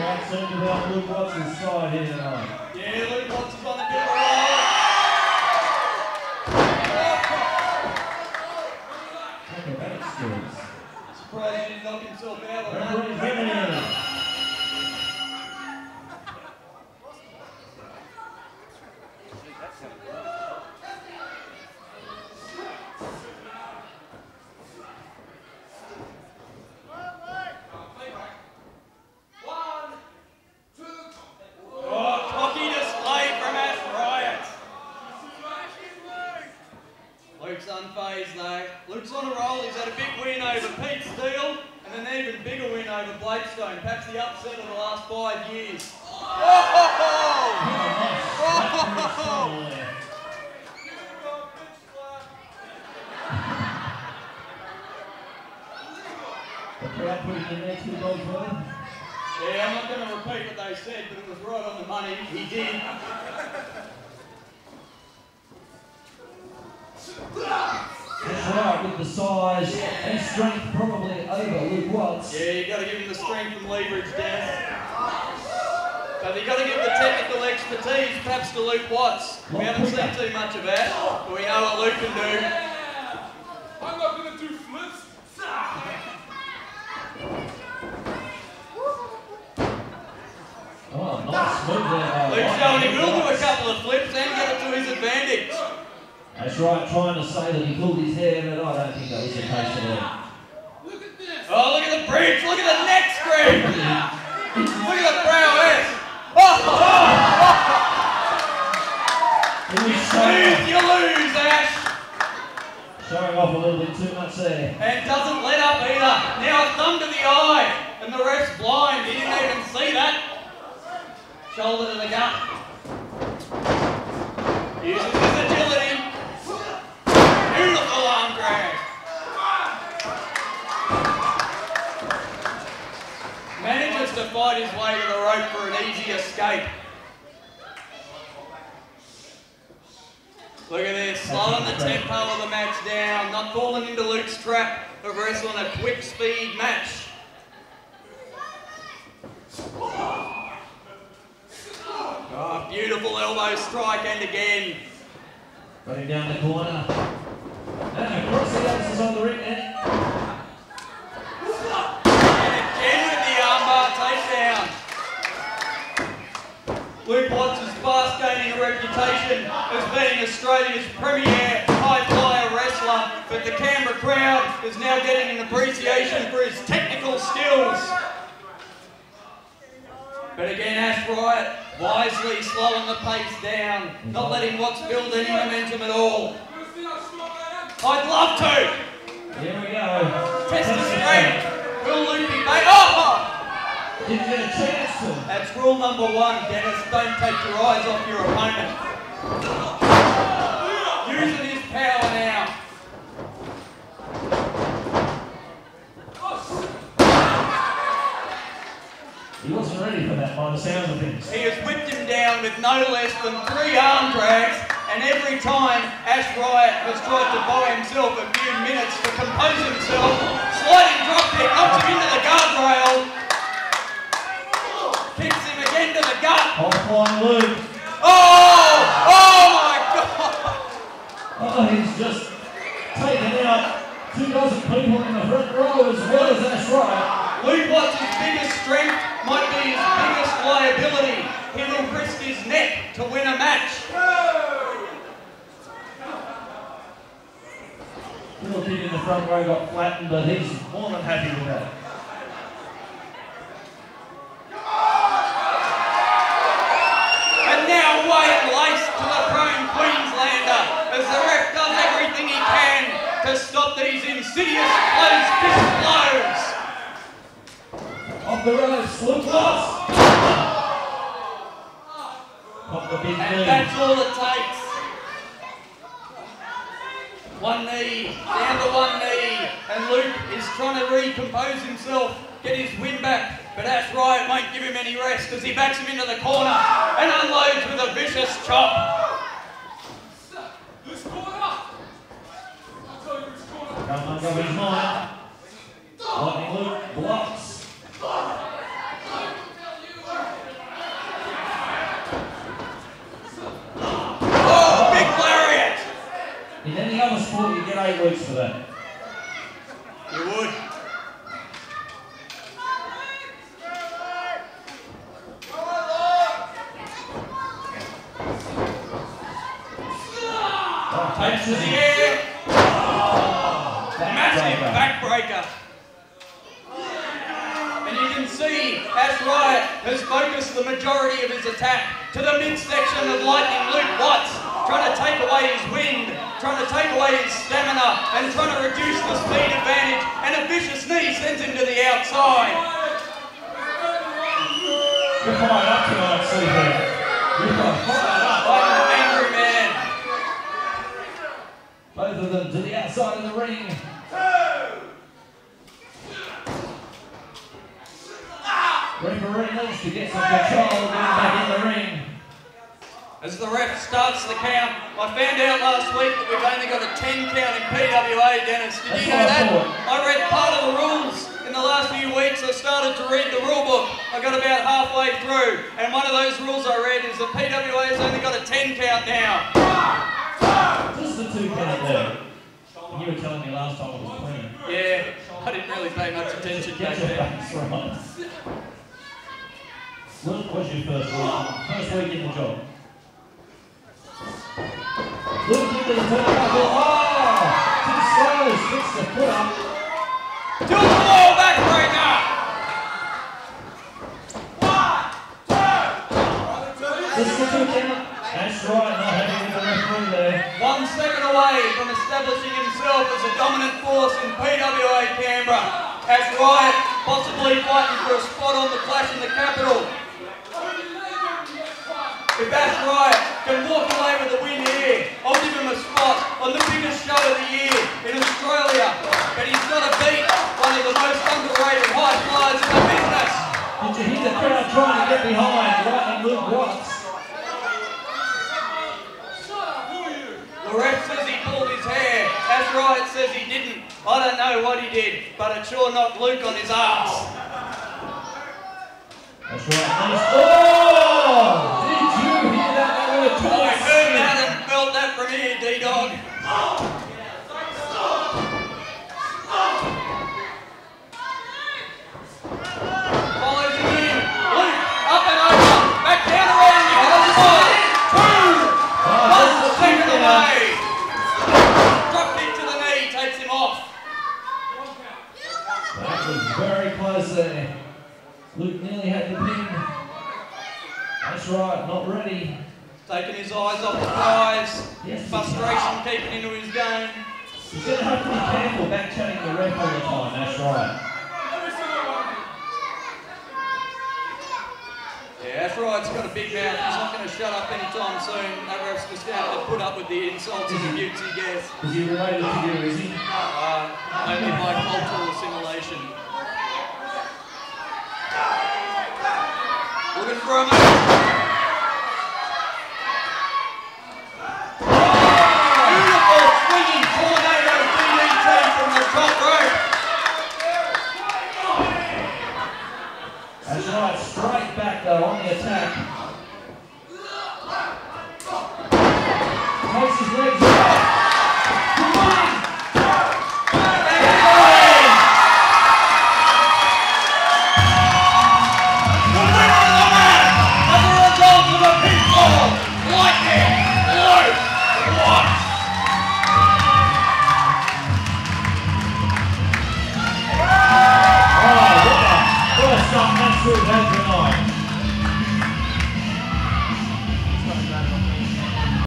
Right, seems to be on Luke Watson's side here tonight. Yeah, Luke Watson's on a bit of a roll. Acrobatic skills. Surprised he didn't knock himself out on that. Referee's eliminated. Unfazed though. Luke's on a roll, he's had a big win over Pete Steele and an even bigger win over Bladestone, perhaps the upset of the last 5 years. The crowd putting in next to those words. Yeah, I'm not going to repeat what they said, but it was right on the money. He did. That's right, with the size and strength probably over Luke Watts. Yeah, you've got to give him the strength and leverage, Dan. But you've got to give the technical expertise, perhaps to Luke Watts. We haven't seen too much of that, but we know what Luke can do. I'm not going to do flips. Oh, nice move there. Luke's showing he will do a couple of flips and get it to his advantage. That's right, trying to say that he pulled his hair, but I don't think that was the case at all. Look at this. Oh, look at the bridge, look at the neck screen. Look at the prowess. You lose, Ash. Showing off a little bit too much there. And doesn't let up either. Now a thumb to the eye. And the ref's blind. He didn't even see that. Shoulder to the gut. Uses his agility. Beautiful arm drag. Manages to fight his way to the rope for an easy escape. Look at this, slowing the tempo of the match down, not falling into Luke's trap of wrestling a quick speed match. Oh, beautiful elbow strike, and again. Got him down the corner. And across the axis on the ring. And again with the armbar takedown. Luke Watts is fast gaining a reputation as being Australia's premier high-flyer wrestler, but the Canberra crowd is now getting an appreciation for his technical skills. But again, Ash Riot wisely slowing the pace down, not letting Watts build any momentum at all. I'd love to! here we go. Test his strength. Will Luke be back? Oh! Didn't get a chance to. That's rule number 1, Dennis. Don't take your eyes off your opponent. Using his power now. He wasn't ready for that by the sound of things. He has whipped him down with no less than 3 arm drags, and every time Ash Riot has tried to buy himself a few minutes to compose himself, sliding dropkick knocks him into the guardrail. Kicks him again to the gut. High-flying Luke. Oh! Oh my God! Oh, he's just taken out 2 dozen people in the front row as well as Ash Riot. Luke Watts' biggest strength might be his biggest liability. He will risk his neck to win a match. Little kid in the front row got flattened, but he's more than happy with that. And now Wyatt laced to the prone Queenslander as the ref does everything he can to stop these insidious closed fist blows. Off the ropes, Luke Watts. Pop the big knee. And that's all it takes. 1 knee, down to 1 knee, and Luke is trying to recompose himself, get his win back, but Ash Riot won't give him any rest as he backs him into the corner and unloads with a vicious chop. This corner. I'll tell you which corner. Can't make up his mind. Lightning Luke blocks. 8 weeks for that. You would. Takes to the air. Massive backbreaker. And you can see as Riot has focused the majority of his attack to the midsection of Lightning Luke Watts, trying to take away his wind, trying to take away his stamina, and trying to reduce the speed advantage, and a vicious knee sends him to the outside. You're fired up tonight, Sleepy. You're fired up. I'm an angry man. Both of them to the outside of the ring. Referee needs to get some control and back in the ring. As the ref starts the count, I found out last week that we've only got a 10 count in PWA, Dennis. Did you know that? I read part of the rules in the last few weeks. I started to read the rule book. I got about halfway through, and one of those rules I read is that PWA has only got a 10 count now. Just the 2 count there. You were telling me last time it was clean. Yeah, I didn't really pay much attention back then. What was your first week in the job? Luke into the turnbuckle. Oh! Too slow. Sticks the foot up. To the wall backbreaker. 1, 2. This is the 2 count. That's right, not having with the referee there. 1 second away from establishing himself as a dominant force in PWA Canberra. As Riot possibly fighting for a spot on the Clash in the capital. If Ash Riot can walk away with a win here, I'll give him a spot on the biggest show of the year in Australia. But he's got to beat one of the most underrated high flyers in the business. Did you hear the crowd trying to get behind Lightning Luke Watts? The ref says he pulled his hair. Ash Riot says he didn't. I don't know what he did, but it sure knocked Luke on his arse. That's right. Oh! Did you hear that? I heard that and felt that from here, D-Dog. Follows him in. Luke, up and over. Back down around you. On the side. 2. 1 second away. Drop kick to the knee. Takes him off. That was very close there. Luke nearly had the pin. That's right, not ready. Taking his eyes off the prize. Yes, Frustration keeping into his game. He's going to have to be careful back chatting the ref all the time, that's right. Yeah, that's right, he's got a big mouth. He's not going to shut up anytime soon. That ref's just going to have to put up with the insults and abuse he gets. Is he related to you, is he? Only by cultural assimilation. Looking for a move. Beautiful swinging tornado DDT from the top rope. That's right, straight back though on the attack. Takes his legs out. That's tonight.